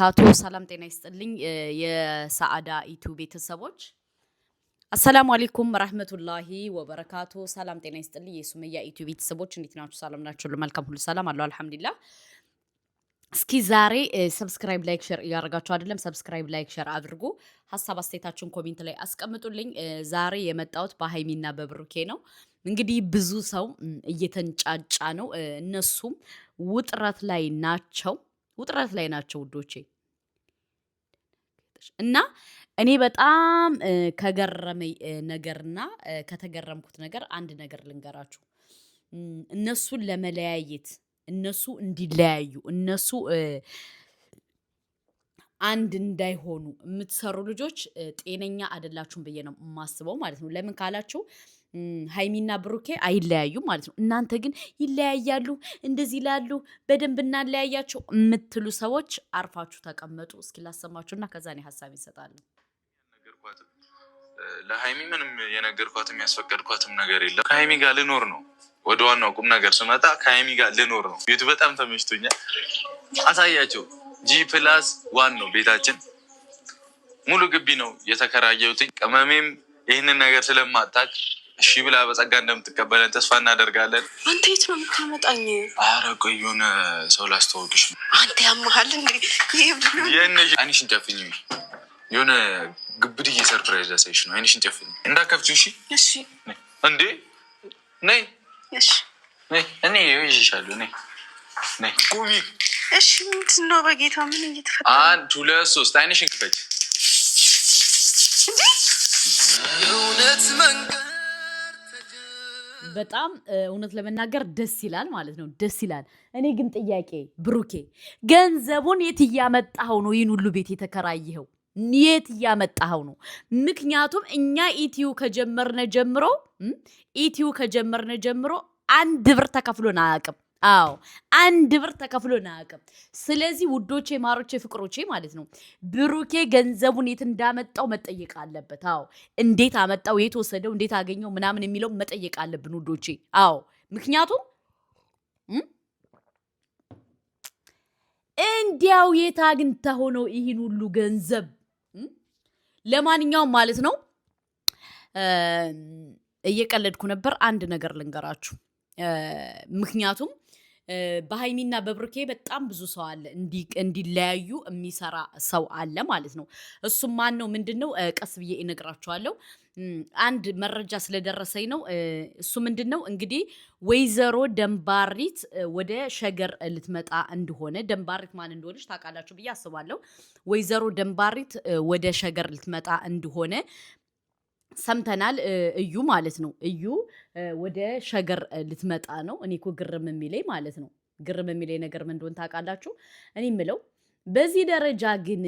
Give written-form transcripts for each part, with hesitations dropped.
አቶ ሰላም ጤና ይስጥልኝ የሰዓዳ ኢትዮ ቤተሰቦች አሰላሙ አለይኩም ረህመቱላሂ ወበረካቱ። ሰላም ጤና ይስጥልኝ የሱመያ ኢትዮ ቤተሰቦች እንዴት ናችሁ? ሰላም ናችሁ? ለመልካም ሁሉ ሰላም አለው አልሐምዱሊላህ። እስኪ ዛሬ ሰብስክራይብ ላይክ ሼር እያደረጋችሁ አይደለም? ሰብስክራይብ ላይክ ሼር አድርጉ። ሀሳብ አስተያየታችሁን ኮሜንት ላይ አስቀምጡልኝ። ዛሬ የመጣሁት በሀይሚና በብሩኬ ነው። እንግዲህ ብዙ ሰው እየተንጫጫ ነው። እነሱም ውጥረት ላይ ናቸው ውዶቼ። እና እኔ በጣም ከገረመኝ ነገርና ከተገረምኩት ነገር አንድ ነገር ልንገራችሁ። እነሱን ለመለያየት እነሱ እንዲለያዩ እነሱ አንድ እንዳይሆኑ የምትሰሩ ልጆች ጤነኛ አይደላችሁም ብዬ ነው የማስበው ማለት ነው። ለምን ካላችሁ ሀይሚና ብሩኬ አይለያዩም ማለት ነው። እናንተ ግን ይለያያሉ፣ እንደዚህ ይላሉ፣ በደንብ እናለያያቸው የምትሉ ሰዎች አርፋችሁ ተቀመጡ። እስኪ ላሰማችሁና ከዛ እኔ ሀሳብ ይሰጣሉ። ለሀይሚ ምንም የነገርኳትም ያስፈቀድኳትም ነገር የለም። ከሀይሚ ጋር ልኖር ነው። ወደ ዋናው ቁም ነገር ስመጣ ከሀይሚ ጋር ልኖር ነው። ቤቱ በጣም ተመችቶኛል። አሳያቸው። G+1 ነው ቤታችን። ሙሉ ግቢ ነው የተከራየሁት። ቅመሜም ይህንን ነገር ስለማታውቅ እሺ ብላ በጸጋ እንደምትቀበለን ተስፋ እናደርጋለን። አንተ የት ነው የምታመጣኝ? ኧረ ቆይ የሆነ ሰው ላስተዋውቅሽ ነው። አንተ ያመሃል እንዴ? አይንሽን ጨፍኝ። የሆነ ግብድዬ ሰርፕራይዝ ላሳይሽ ነው። አይንሽን ጨፍኝ እንዳከፍቺው። እሺ እሺ። እንዴ ነይ። እሺ ነይ። እኔ ይዤሻለሁ። ነይ ነይ። ቁሚ። እሺ ምንድን ነው በጌታ ምን እየተፈጠረ? 1 2 3 አይንሽን ክፈች። እውነት መንገድ በጣም እውነት ለመናገር ደስ ይላል ማለት ነው። ደስ ይላል። እኔ ግን ጥያቄ ብሩኬ ገንዘቡን የት እያመጣኸው ነው? ይህን ሁሉ ቤት የተከራየኸው የት እያመጣኸው ነው? ምክንያቱም እኛ ኢትዮ ከጀመርነ ጀምሮ 1 ብር ተከፍሎን አያውቅም። አዎ 1 ብር ተከፍሎን አያውቅም። ስለዚህ ውዶቼ፣ ማሮቼ፣ ፍቅሮቼ ማለት ነው ብሩኬ ገንዘቡን የት እንዳመጣው መጠየቅ አለበት። አዎ እንዴት አመጣው፣ የት ወሰደው፣ እንዴት አገኘው ምናምን የሚለው መጠየቅ አለብን ውዶቼ። አዎ ምክንያቱም እንዲያው የት አግኝተኸው ነው ይህን ሁሉ ገንዘብ? ለማንኛውም ማለት ነው እየቀለድኩ ነበር። አንድ ነገር ልንገራችሁ። ምክንያቱም በሀይሚና በብሩኬ በጣም ብዙ ሰው አለ እንዲለያዩ የሚሰራ ሰው አለ ማለት ነው። እሱም ማን ነው? ምንድን ነው? ቀስ ብዬ እነግራችኋለሁ። አንድ መረጃ ስለደረሰኝ ነው። እሱ ምንድን ነው እንግዲህ ወይዘሮ ደንባሪት ወደ ሸገር ልትመጣ እንደሆነ፣ ደንባሪት ማን እንደሆነች ታውቃላችሁ ብዬ አስባለሁ። ወይዘሮ ደንባሪት ወደ ሸገር ልትመጣ እንደሆነ ሰምተናል። እዩ ማለት ነው። እዩ ወደ ሸገር ልትመጣ ነው። እኔ እኮ ግርም የሚለኝ ማለት ነው። ግርም የሚለኝ ነገር ምን እንደሆነ ታውቃላችሁ? እኔ የምለው በዚህ ደረጃ ግን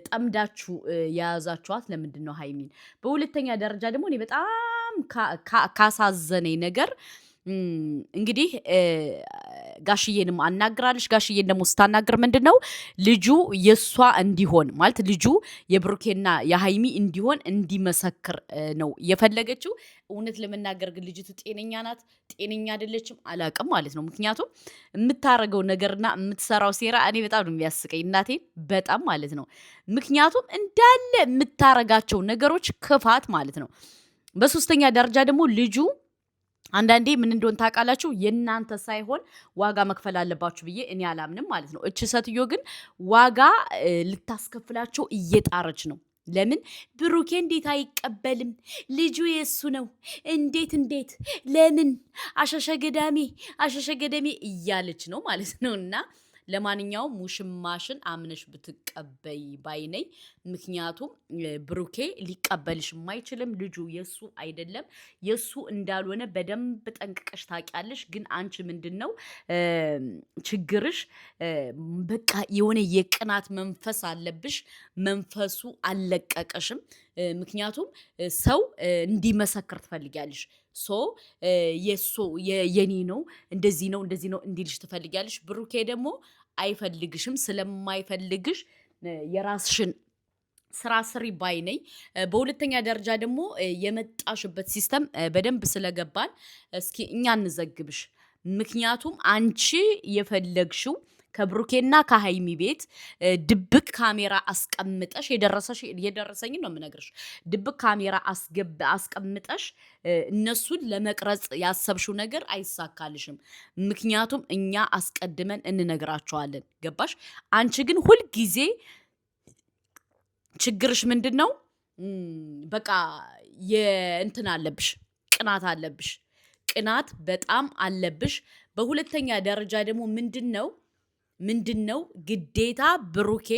ጠምዳችሁ የያዛችኋት ለምንድን ነው ሀይሚን? በሁለተኛ ደረጃ ደግሞ እኔ በጣም ካሳዘነኝ ነገር እንግዲህ ጋሽዬንም አናግራለች። ጋሽዬን ደግሞ ስታናግር ምንድን ነው ልጁ የእሷ እንዲሆን ማለት ልጁ የብሩኬና የሀይሚ እንዲሆን እንዲመሰክር ነው የፈለገችው። እውነት ለመናገር ግን ልጅቱ ጤነኛ ናት ጤነኛ አይደለችም አላውቅም ማለት ነው። ምክንያቱም የምታረገው ነገርና የምትሰራው ሴራ እኔ በጣም ነው የሚያስቀኝ፣ እናቴን በጣም ማለት ነው። ምክንያቱም እንዳለ የምታረጋቸው ነገሮች ክፋት ማለት ነው። በሶስተኛ ደረጃ ደግሞ ልጁ አንዳንዴ ምን እንደሆነ ታውቃላችሁ? የእናንተ ሳይሆን ዋጋ መክፈል አለባችሁ ብዬ እኔ አላምንም ማለት ነው። እች ሴትዮ ግን ዋጋ ልታስከፍላቸው እየጣረች ነው። ለምን ብሩኬ እንዴት አይቀበልም? ልጁ የሱ ነው። እንዴት ለምን አሸሸገዳሜ እያለች ነው ማለት ነው። እና ለማንኛውም ሙሽማሽን አምነሽ ብትቀበይ ባይነኝ። ምክንያቱም ብሩኬ ሊቀበልሽ የማይችልም ልጁ የሱ አይደለም። የሱ እንዳልሆነ በደንብ ጠንቅቀሽ ታውቂያለሽ። ግን አንቺ ምንድን ነው ችግርሽ? በቃ የሆነ የቅናት መንፈስ አለብሽ። መንፈሱ አልለቀቀሽም። ምክንያቱም ሰው እንዲመሰክር ትፈልጊያለሽ። የኔ ነው እንደዚህ ነው እንዲልሽ ትፈልጊያለሽ። ብሩኬ ደግሞ አይፈልግሽም። ስለማይፈልግሽ የራስሽን ስራ ስሪ ባይ ነኝ። በሁለተኛ ደረጃ ደግሞ የመጣሽበት ሲስተም በደንብ ስለገባን እስኪ እኛ እንዘግብሽ። ምክንያቱም አንቺ የፈለግሽው ከብሩኬና ከሃይሚ ቤት ድብቅ ካሜራ አስቀምጠሽ የደረሰኝ ነው የምነግርሽ። ድብቅ ካሜራ አስቀምጠሽ እነሱን ለመቅረጽ ያሰብሽው ነገር አይሳካልሽም። ምክንያቱም እኛ አስቀድመን እንነግራቸዋለን። ገባሽ? አንቺ ግን ሁልጊዜ ችግርሽ ምንድነው? በቃ የእንትን አለብሽ፣ ቅናት አለብሽ። ቅናት በጣም አለብሽ። በሁለተኛ ደረጃ ደግሞ ምንድነው ግዴታ ብሩኬ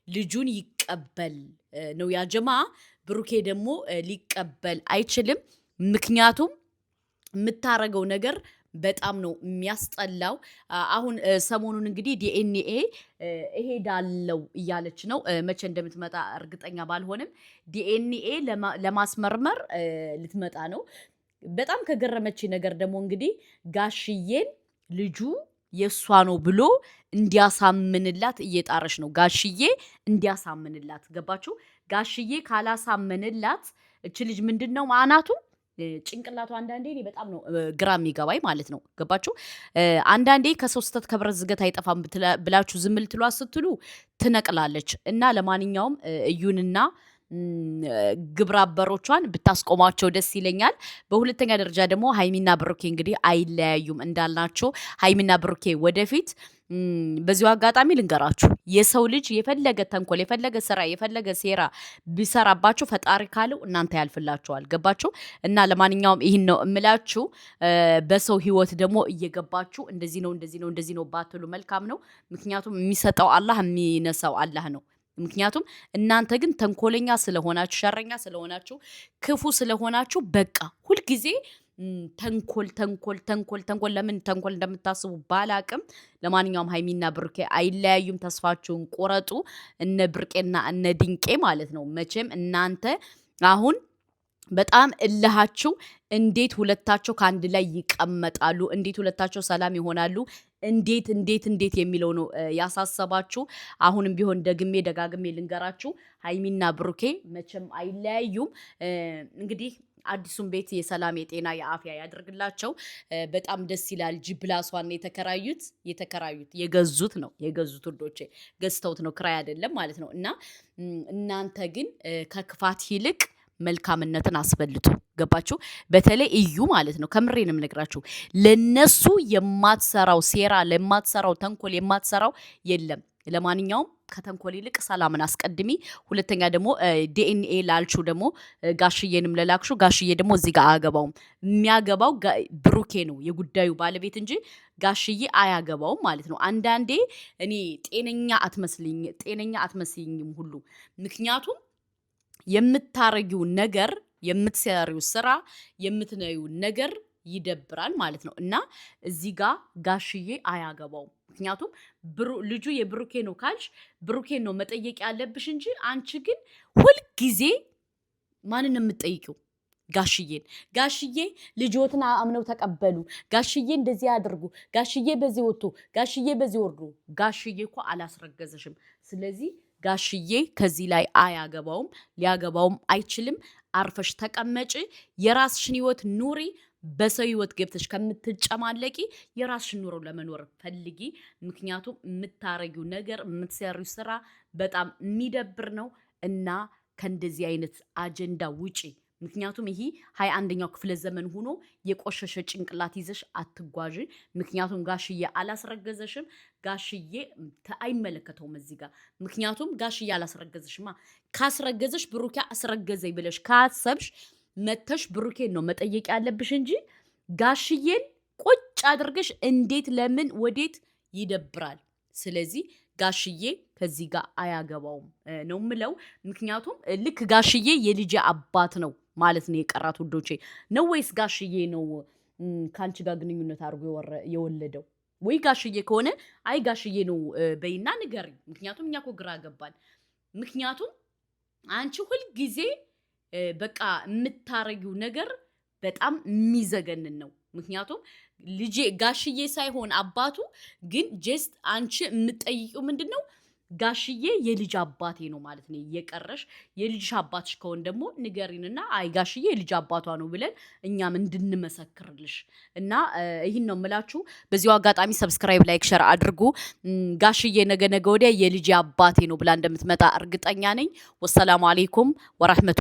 ልጁን ይቀበል ነው ያጀማ። ብሩኬ ደግሞ ሊቀበል አይችልም። ምክንያቱም የምታረገው ነገር በጣም ነው የሚያስጠላው። አሁን ሰሞኑን እንግዲህ ዲኤንኤ እሄዳለው እያለች ነው። መቼ እንደምትመጣ እርግጠኛ ባልሆንም ዲኤንኤ ለማስመርመር ልትመጣ ነው። በጣም ከገረመች ነገር ደግሞ እንግዲህ ጋሽዬን ልጁ የሷ ነው ብሎ እንዲያሳምንላት እየጣረች ነው። ጋሽዬ እንዲያሳምንላት፣ ገባችሁ? ጋሽዬ ካላሳምንላት እች ልጅ ምንድነው ማናቱ ጭንቅላቱ አንዳንዴ እኔ በጣም ነው ግራ የሚገባኝ ማለት ነው። ገባችሁ? አንዳንዴ ከሰው ስህተት ከብረት ዝገት አይጠፋም ብላችሁ ዝም ልትሏት ስትሉ ትነቅላለች። እና ለማንኛውም እዩንና ግብረ አበሮቿን ብታስቆሟቸው ደስ ይለኛል። በሁለተኛ ደረጃ ደግሞ ሃይሚና ብሩኬ እንግዲህ አይለያዩም እንዳልናቸው ሃይሚና ብሩኬ ወደፊት በዚሁ አጋጣሚ ልንገራችሁ፣ የሰው ልጅ የፈለገ ተንኮል፣ የፈለገ ስራ፣ የፈለገ ሴራ ቢሰራባችሁ ፈጣሪ ካለው እናንተ ያልፍላችኋል። ገባችሁ? እና ለማንኛውም ይህን ነው እምላችሁ። በሰው ህይወት ደግሞ እየገባችሁ እንደዚህ ነው ባትሉ መልካም ነው። ምክንያቱም የሚሰጠው አላህ የሚነሳው አላህ ነው። ምክንያቱም እናንተ ግን ተንኮለኛ ስለሆናችሁ፣ ሸረኛ ስለሆናችሁ፣ ክፉ ስለሆናችሁ በቃ ሁልጊዜ ተንኮል ለምን ተንኮል እንደምታስቡ ባላቅም፣ ለማንኛውም ሃይሚና ብሩኬ አይለያዩም። ተስፋችሁን ቆረጡ። እነ ብርቄና እነ ድንቄ ማለት ነው። መቼም እናንተ አሁን በጣም እልሃችሁ እንዴት ሁለታቸው ከአንድ ላይ ይቀመጣሉ፣ እንዴት ሁለታቸው ሰላም ይሆናሉ፣ እንዴት የሚለው ነው ያሳሰባችሁ። አሁንም ቢሆን ደጋግሜ ልንገራችሁ፣ ሃይሚና ብሩኬ መቼም አይለያዩም። እንግዲህ አዲሱን ቤት የሰላም የጤና የአፍያ ያደርግላቸው። በጣም ደስ ይላል። ጂፕላሷን የገዙት ወዶቼ ገዝተውት ነው፣ ክራይ አይደለም ማለት ነው። እና እናንተ ግን ከክፋት ይልቅ መልካምነትን አስበልጡ። ገባችሁ? በተለይ እዩ ማለት ነው። ከምሬን የምነግራችሁ ለነሱ የማትሰራው ሴራ፣ ለማትሰራው ተንኮል የማትሰራው የለም። ለማንኛውም ከተንኮል ይልቅ ሰላምን አስቀድሚ። ሁለተኛ ደግሞ ዲኤንኤ ላልቹ ደግሞ ጋሽዬንም ለላክሹ፣ ጋሽዬ ደግሞ እዚህ ጋር አያገባውም። የሚያገባው ብሩኬ ነው የጉዳዩ ባለቤት እንጂ ጋሽዬ አያገባውም ማለት ነው። አንዳንዴ እኔ ጤነኛ አትመስልኝም ሁሉ። ምክንያቱም የምታረጊው ነገር፣ የምትሰሪው ስራ፣ የምትነዩ ነገር ይደብራል ማለት ነው። እና እዚህ ጋር ጋሽዬ አያገባውም። ምክንያቱም ልጁ የብሩኬ ነው ካልሽ ብሩኬን ነው መጠየቅ ያለብሽ እንጂ አንቺ ግን ሁልጊዜ ማንን የምትጠይቂው? ጋሽዬን። ጋሽዬ ልጆትን አምነው ተቀበሉ፣ ጋሽዬ እንደዚህ ያድርጉ፣ ጋሽዬ በዚህ ወጥቶ፣ ጋሽዬ በዚህ ወርዶ። ጋሽዬ እኮ አላስረገዘሽም። ስለዚህ ጋሽዬ ከዚህ ላይ አያገባውም፣ ሊያገባውም አይችልም። አርፈሽ ተቀመጪ፣ የራስሽን ህይወት ኑሪ። በሰው ህይወት ገብተሽ ከምትጨማለቂ የራስሽን ኑሮ ለመኖር ፈልጊ። ምክንያቱም የምታረጊው ነገር፣ የምትሰሪው ስራ በጣም የሚደብር ነው እና ከእንደዚህ አይነት አጀንዳ ውጪ። ምክንያቱም ይሄ 21ኛው ክፍለ ዘመን ሆኖ የቆሸሸ ጭንቅላት ይዘሽ አትጓዥ። ምክንያቱም ጋሽዬ አላስረገዘሽም። ጋሽዬ አይመለከተውም እዚህ ጋር። ምክንያቱም ጋሽዬ አላስረገዘሽማ። ካስረገዘሽ ብሩኬ አስረገዘኝ ብለሽ ካሰብሽ መተሽ ብሩኬን ነው መጠየቅ ያለብሽ እንጂ ጋሽዬን ቁጭ አድርገሽ እንዴት፣ ለምን፣ ወዴት ይደብራል። ስለዚህ ጋሽዬ ከዚህ ጋር አያገባውም ነው ምለው። ምክንያቱም ልክ ጋሽዬ የልጅ አባት ነው ማለት ነው የቀራት ውዶቼ። ነው ወይስ ጋሽዬ ነው ከአንቺ ጋር ግንኙነት አድርጎ የወለደው? ወይ ጋሽዬ ከሆነ አይ ጋሽዬ ነው በይና ንገሪ። ምክንያቱም እኛ እኮ ግራ ገባን። ምክንያቱም አንቺ ሁልጊዜ በቃ የምታረጊው ነገር በጣም የሚዘገንን ነው። ምክንያቱም ልጄ ጋሽዬ ሳይሆን አባቱ ግን ጀስት አንቺ የምትጠይቂው ምንድን ነው? ጋሽዬ የልጅ አባቴ ነው ማለት ነው። የቀረሽ የልጅሽ አባትሽ ከሆነ ደግሞ ንገሪንና አይ ጋሽዬ የልጅ አባቷ ነው ብለን እኛም እንድንመሰክርልሽ እና ይህን ነው የምላችሁ። በዚሁ አጋጣሚ ሰብስክራይብ፣ ላይክ፣ ሸር አድርጉ። ጋሽዬ ነገ ወዲያ የልጅ አባቴ ነው ብላ እንደምትመጣ እርግጠኛ ነኝ። ወሰላሙ አለይኩም ወራህመቱ